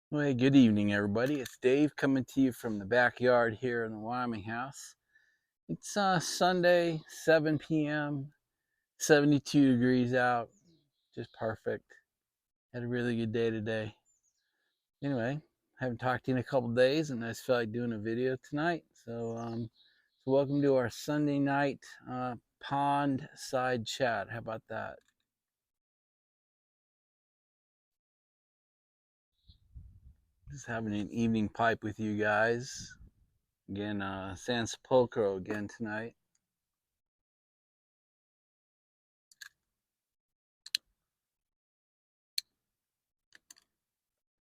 Well, hey, good evening, everybody. It's Dave coming to you from the backyard here in the Wyoming house. It's Sunday, 7 p.m., 72 degrees out, just perfect. Had a really good day today. Anyway, haven't talked to you in a couple days, and I just felt like doing a video tonight. So welcome to our Sunday night pond side chat. How about that? Just having an evening pipe with you guys. Again, San Sepulcro again tonight.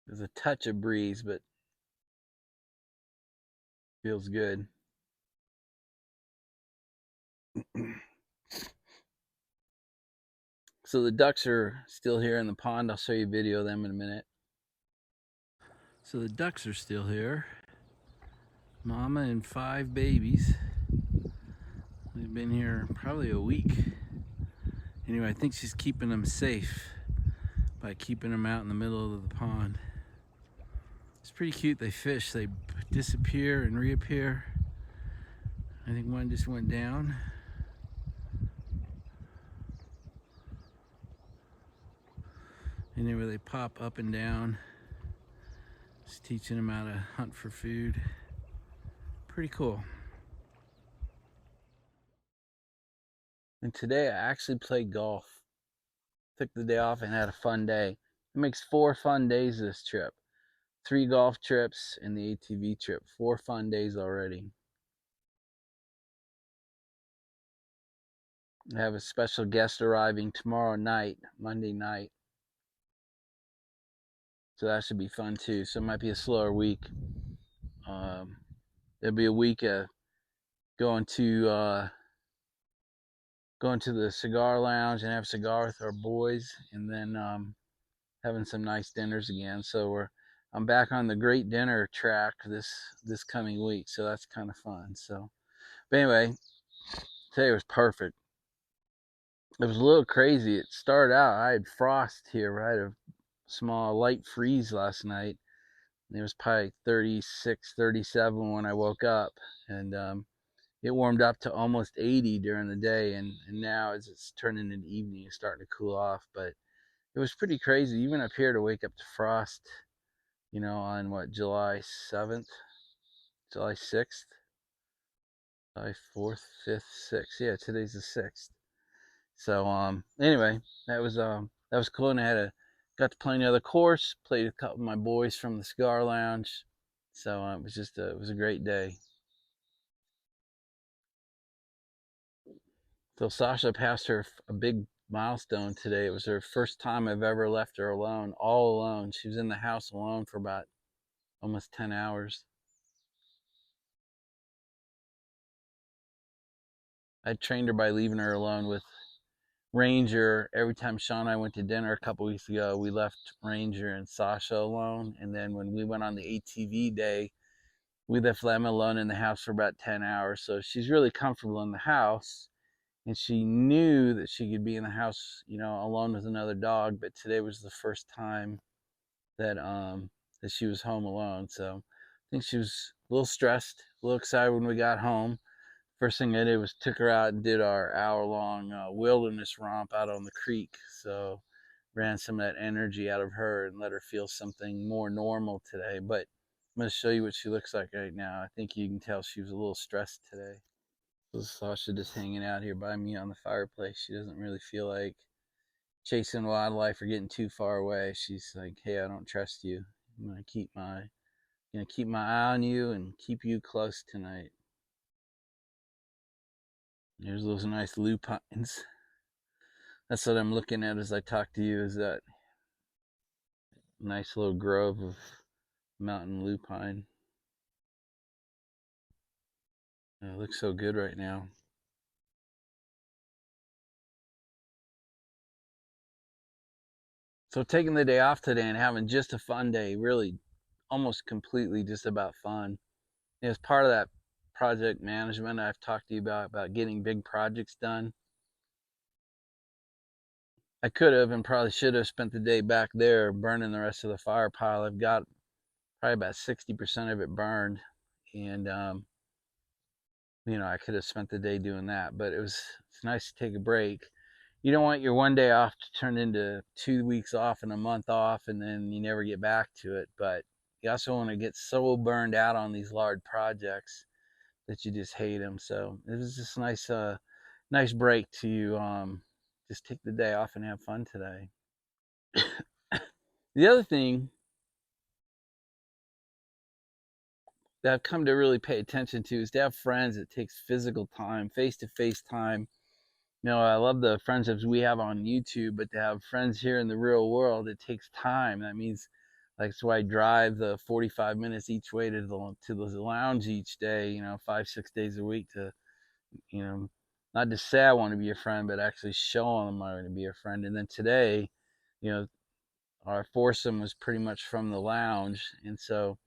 There's a touch of breeze, but feels good. So the ducks are still here in the pond. I'll show you a video of them in a minute. So the ducks are still here. Mama and 5 babies. They've been here probably a week. Anyway, I think she's keeping them safe by keeping them out in the middle of the pond. It's pretty cute. They fish. They disappear and reappear. I think one just went down. Anyway, they pop up and down. Just teaching them how to hunt for food. Pretty cool. And today I actually played golf. Took the day off and had a fun day. It makes 4 fun days this trip. 3 golf trips and the ATV trip. 4 fun days already. I have a special guest arriving tomorrow night, Monday night. So that should be fun too. So it might be a slower week. There'll be a week of going to the cigar lounge and have a cigar with our boys, and then having some nice dinners again. So I'm back on the great dinner track this coming week, so that's kind of fun. So, but anyway, today was perfect. It was a little crazy. It started out, I had frost here, right? A small light freeze last night. It was probably 36, 37 when I woke up, and it warmed up to almost 80 during the day, and now as it's turning into evening, it's starting to cool off. But it was pretty crazy, even up here, to wake up to frost, on what, July 7th, July 6th, July 4th, 5th, 6th. Yeah, today's the 6th. So anyway, that was cool, and got to play another course, played a couple of my boys from the cigar lounge. So it was a great day. So Sasha passed her a big milestone today. It was her first time I've ever left her alone, all alone. She was in the house alone for about almost 10 hours. I trained her by leaving her alone with Ranger. Every time Sean and I went to dinner a couple weeks ago, we left Ranger and Sasha alone. And then when we went on the ATV day, we left them alone in the house for about 10 hours. So she's really comfortable in the house. And she knew that she could be in the house, alone with another dog. But today was the first time that she was home alone. So I think she was a little stressed, a little excited when we got home. First thing I did was took her out and did our hour-long wilderness romp out on the creek. So ran some of that energy out of her and let her feel something more normal today. But I'm going to show you what she looks like right now. I think you can tell she was a little stressed today. So Sasha just hanging out here by me on the fireplace. She doesn't really feel like chasing wildlife or getting too far away. She's like, "Hey, I don't trust you. I'm gonna keep my eye on you and keep you close tonight." There's those nice lupines. That's what I'm looking at as I talk to you. Is that nice little grove of mountain lupine? It looks so good right now. So taking the day off today and having just a fun day, really almost completely just about fun. As part of that project management I've talked to you about getting big projects done. I could have and probably should have spent the day back there burning the rest of the fire pile I've got probably about 60% of it burned, and I could have spent the day doing that, but it's nice to take a break. You don't want your one day off to turn into 2 weeks off and a month off, and then you never get back to it. But you also want to get so burned out on these large projects that you just hate them. So it was just nice break to just take the day off and have fun today. The other thing that I've come to really pay attention to is to have friends. It takes physical time, face-to-face time. I love the friendships we have on YouTube, but to have friends here in the real world, it takes time. That means, like, so I drive the 45 minutes each way to the lounge each day, 5, 6 days a week to, you know, not just say I want to be a friend, but actually show them I want to be a friend. And then today, you know, our foursome was pretty much from the lounge, and so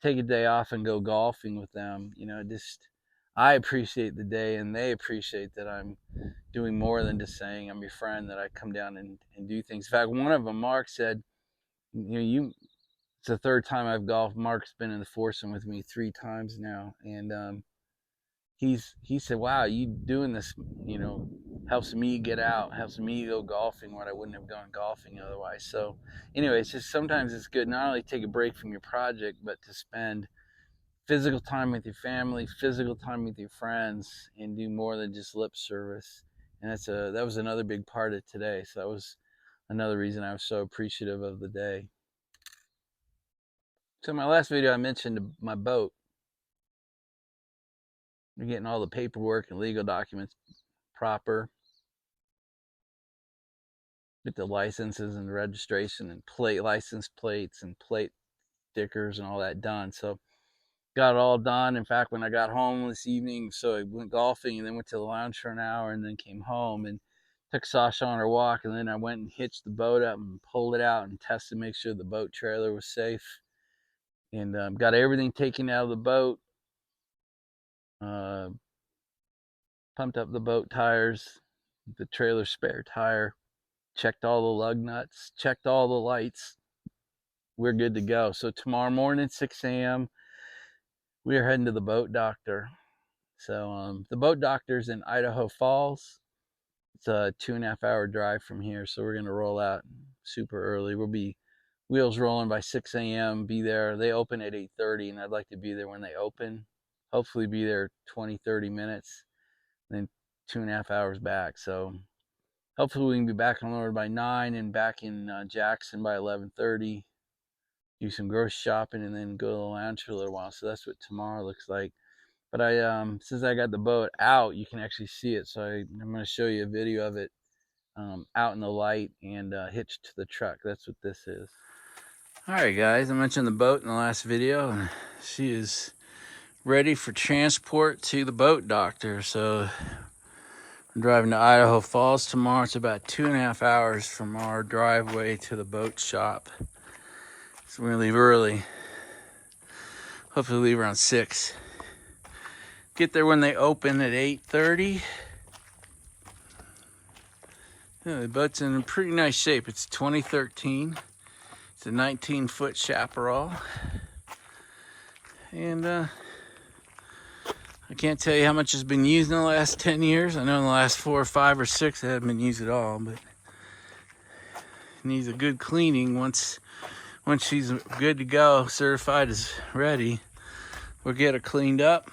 take a day off and go golfing with them. Just I appreciate the day, and they appreciate that I'm doing more than just saying I'm your friend, that I come down and do things. In fact, one of them, Mark, said, it's the third time I've golfed. Mark's been in the foursome with me 3 times now, and he said, wow, you doing this, helps me get out, helps me go golfing when I wouldn't have gone golfing otherwise. So anyway, it's just sometimes it's good not only to take a break from your project, but to spend physical time with your family, physical time with your friends, and do more than just lip service. And that was another big part of today. So that was another reason I was so appreciative of the day. So in my last video, I mentioned my boat. We're getting all the paperwork and legal documents proper, get the licenses and registration and license plates and plate stickers and all that done. So got it all done. In fact, when I got home this evening, so I went golfing and then went to the lounge for an hour and then came home and took Sasha on her walk, and then I went and hitched the boat up and pulled it out and tested to make sure the boat trailer was safe, and got everything taken out of the boat, uh, pumped up the boat tires, the trailer spare tire, checked all the lug nuts, checked all the lights. We're good to go. So tomorrow morning, 6 a.m., we are heading to the boat doctor. So the boat doctor's in Idaho Falls. It's a 2.5 hour drive from here. So we're going to roll out super early. We'll be wheels rolling by 6 a.m. Be there. They open at 8:30, and I'd like to be there when they open. Hopefully be there 20, 30 minutes, then 2.5 hours back. So hopefully we can be back on the road by 9 and back in Jackson by 11:30. Do some grocery shopping and then go to the lounge for a little while. So that's what tomorrow looks like. But since I got the boat out, you can actually see it. So I'm going to show you a video of it out in the light and hitched to the truck. That's what this is. All right, guys, I mentioned the boat in the last video, and she is ready for transport to the boat doctor. So I'm driving to Idaho Falls tomorrow. It's about 2.5 hours from our driveway to the boat shop. So we're gonna leave early. Hopefully leave around 6. Get there when they open at 8:30. Yeah, the boat's in pretty nice shape. It's 2013. It's a 19-foot chaparral. And I can't tell you how much has been used in the last 10 years. I know in the last 4 or 5 or 6 it hasn't been used at all, but it needs a good cleaning. Once she's good to go, certified as ready, we'll get her cleaned up.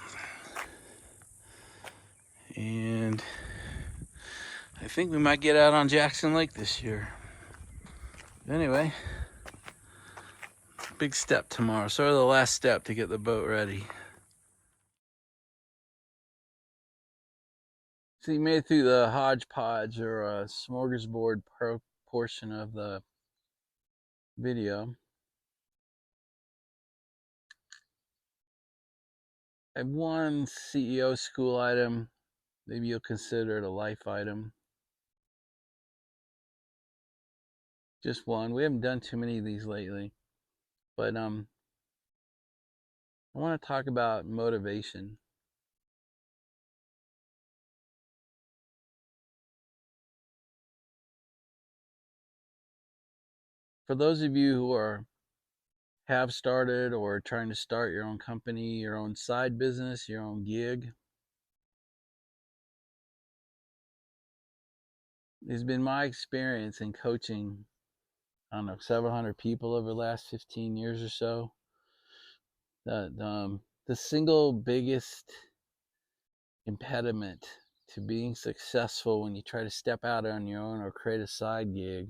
And I think we might get out on Jackson Lake this year. Anyway, big step tomorrow. Sort of the last step to get the boat ready. So you made it through the hodgepodge or smorgasbord portion of the video. I have one CEO school item. Maybe you'll consider it a life item. Just one. We haven't done too many of these lately. But I want to talk about motivation. For those of you who are have started or trying to start your own company, your own side business, your own gig. It's been my experience in coaching, I don't know, several hundred people over the last 15 years or so, that the single biggest impediment to being successful when you try to step out on your own or create a side gig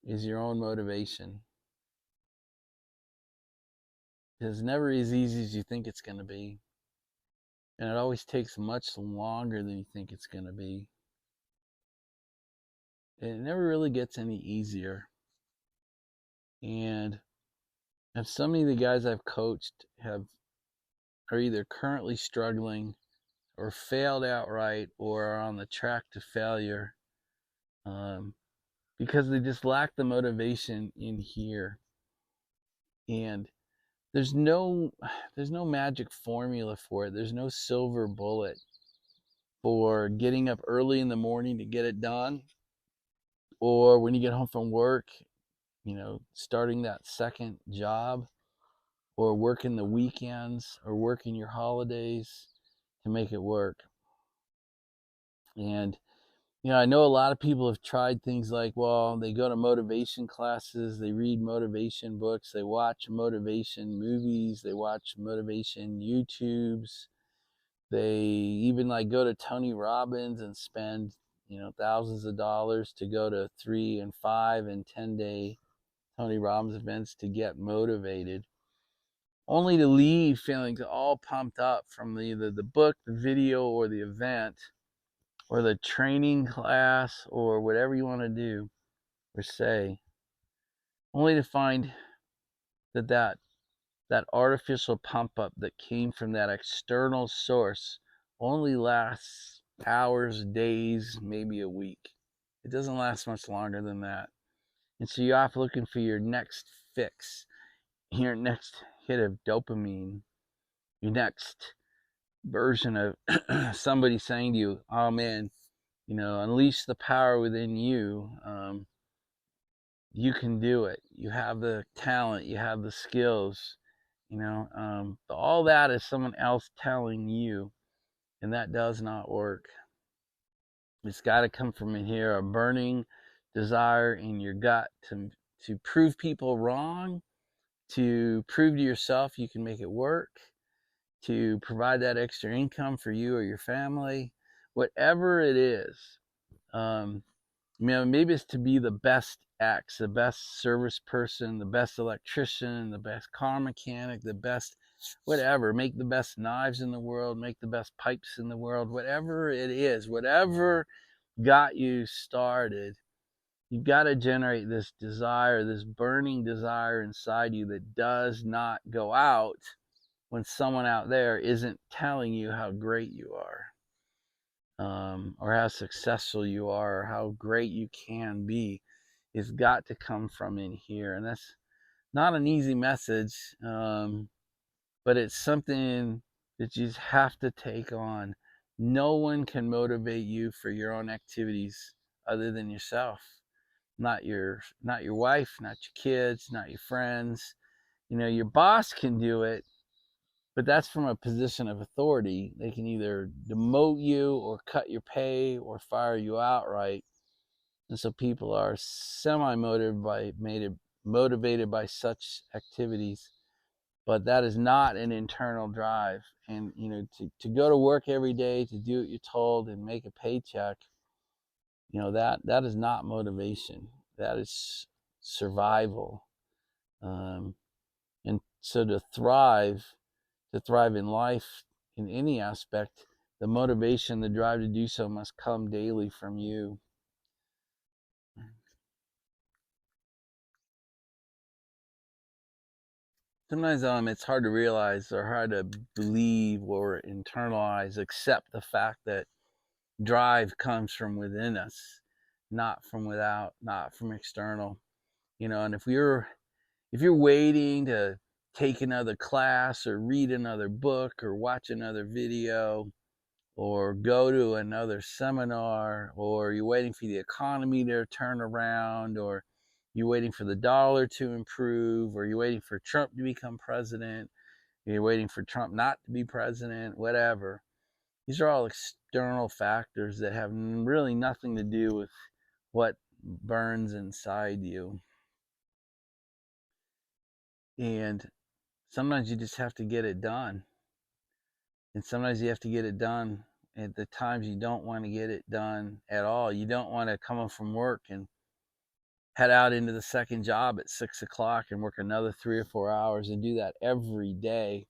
is your own motivation. It's never as easy as you think it's going to be, and it always takes much longer than you think it's going to be. It never really gets any easier. And so many of the guys I've coached are either currently struggling or failed outright or are on the track to failure, because they just lack the motivation in here. And there's no magic formula for it. There's no silver bullet for getting up early in the morning to get it done, or when you get home from work, starting that second job, or working the weekends, or working your holidays to make it work. And I know a lot of people have tried things like, well, they go to motivation classes, they read motivation books, they watch motivation movies, they watch motivation YouTubes, they even like go to Tony Robbins and spend, thousands of dollars to go to 3 and 5 and 10-day Tony Robbins events to get motivated, only to leave feeling all pumped up from either the book, the video, or the event, or the training class, or whatever you want to do or say, only to find that artificial pump up that came from that external source only lasts hours, days, maybe a week. It doesn't last much longer than that. And so you're off looking for your next fix, your next hit of dopamine, your next version of somebody saying to you, oh man, unleash the power within you. You can do it. You have the talent. You have the skills. All that is someone else telling you, and that does not work. It's got to come from in here, a burning desire in your gut to prove people wrong, to prove to yourself you can make it work, to provide that extra income for you or your family, whatever it is. Maybe it's to be the best X, the best service person, the best electrician, the best car mechanic, the best whatever, make the best knives in the world, make the best pipes in the world, whatever it is, whatever got you started. You've got to generate this desire, this burning desire inside you that does not go out when someone out there isn't telling you how great you are, or how successful you are, or how great you can be. It's got to come from in here. And that's not an easy message, but it's something that you just have to take on. No one can motivate you for your own activities other than yourself. Not your wife, not your kids, not your friends. Your boss can do it, but that's from a position of authority. They can either demote you or cut your pay or fire you outright. And so people are motivated by such activities, but that is not an internal drive. And to go to work every day, to do what you're told and make a paycheck, that is not motivation. That is survival. And so to thrive in life, in any aspect, the motivation, the drive to do so must come daily from you. Sometimes it's hard to realize or hard to believe or internalize, accept the fact that drive comes from within us, not from without, not from external. And if you're waiting to take another class or read another book or watch another video or go to another seminar, or you're waiting for the economy to turn around, or you waiting for the dollar to improve, or you're waiting for Trump to become president, or you're waiting for Trump not to be president, whatever. These are all external factors that have really nothing to do with what burns inside you. And sometimes you just have to get it done. And sometimes you have to get it done at the times you don't want to get it done at all. You don't want to come home from work and head out into the second job at 6 o'clock and work another 3 or 4 hours and do that every day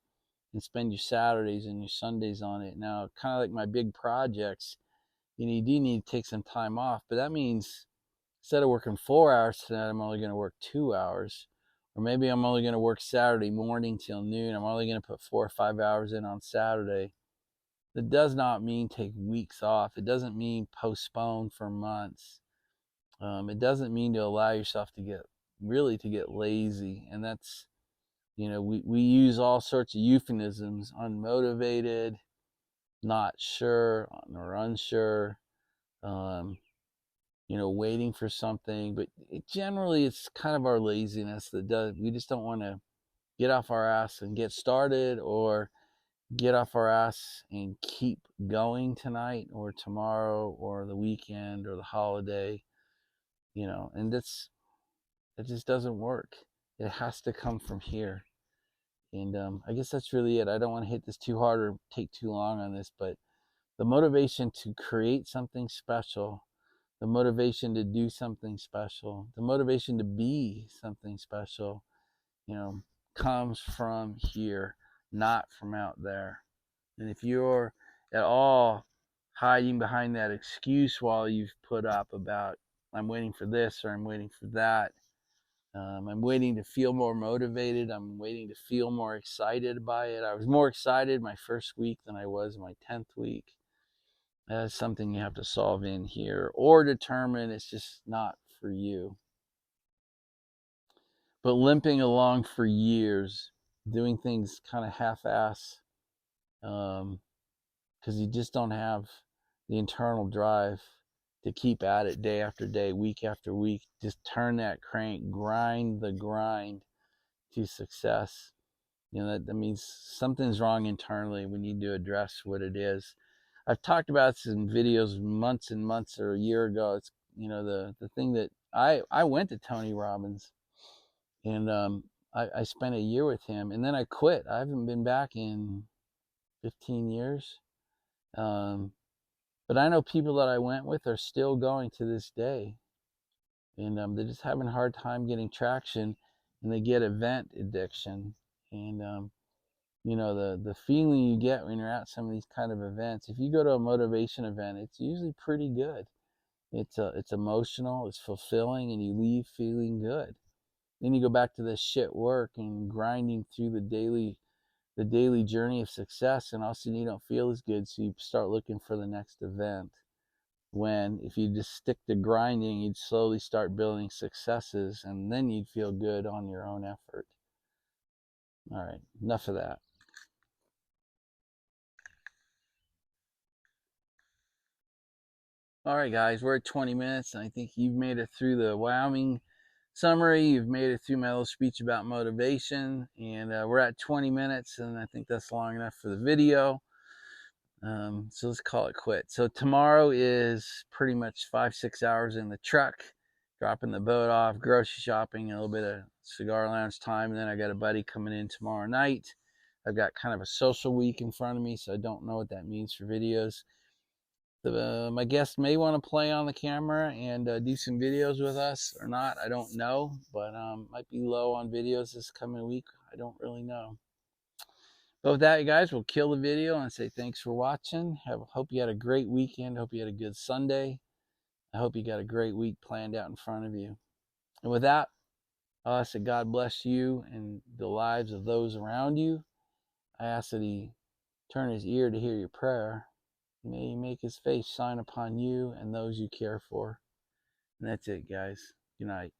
and spend your Saturdays and your Sundays on it. Now, kind of like my big projects, you do need to take some time off, but that means instead of working 4 hours tonight, I'm only going to work 2 hours. Or maybe I'm only going to work Saturday morning till noon. I'm only going to put 4 or 5 hours in on Saturday. That does not mean take weeks off. It doesn't mean postpone for months. It doesn't mean to allow yourself to get lazy. And that's, we use all sorts of euphemisms: unmotivated, not sure, or unsure, waiting for something. But generally, it's kind of our laziness we just don't want to get off our ass and get started, or get off our ass and keep going tonight or tomorrow or the weekend or the holiday, and it just doesn't work. It has to come from here. And I guess that's really it. I don't want to hit this too hard or take too long on this, but the motivation to create something special, the motivation to do something special, the motivation to be something special, comes from here, not from out there. And if you're at all hiding behind that excuse while you've put up about, I'm waiting for this or I'm waiting for that, I'm waiting to feel more motivated, I'm waiting to feel more excited by it. I was more excited my first week than I was my 10th week. That's something you have to solve in here, or determine it's just not for you. But limping along for years, doing things kind of half-ass, because you just don't have the internal drive to keep at it day after day, week after week. Just turn that crank, grind the grind to success. That means something's wrong internally. We need to address what it is. I've talked about this in videos months and months or a year ago. It's the thing that I went to Tony Robbins, and I spent a year with him, and then I quit. I haven't been back in 15 years. But I know people that I went with are still going to this day, and they're just having a hard time getting traction, and they get event addiction. And the feeling you get when you're at some of these kind of events, if you go to a motivation event, it's usually pretty good. It's emotional, it's fulfilling, and you leave feeling good. Then you go back to this shit work and grinding through the daily journey of success, and all of a sudden you don't feel as good, so you start looking for the next event. When if you just stick to grinding, you'd slowly start building successes, and then you'd feel good on your own effort. All right, enough of that. All right, guys, we're at 20 minutes, and I think you've made it through the Wyoming summary. You've made it through my little speech about motivation, and we're at 20 minutes, and I think that's long enough for the video. So let's call it quit. So tomorrow is pretty much 5-6 hours in the truck, dropping the boat off, grocery shopping, a little bit of cigar lounge time, and then I got a buddy coming in tomorrow night. I've got kind of a social week in front of me, so I don't know what that means for videos. My guest may want to play on the camera and do some videos with us or not. I don't know, but might be low on videos this coming week. I don't really know. But with that, you guys, we'll kill the video and say thanks for watching. Hope you had a great weekend. Hope you had a good Sunday. I hope you got a great week planned out in front of you. And with that, I ask that God bless you and the lives of those around you. I ask that He turn His ear to hear your prayer. May He make His face shine upon you and those you care for. And that's it, guys. Good night.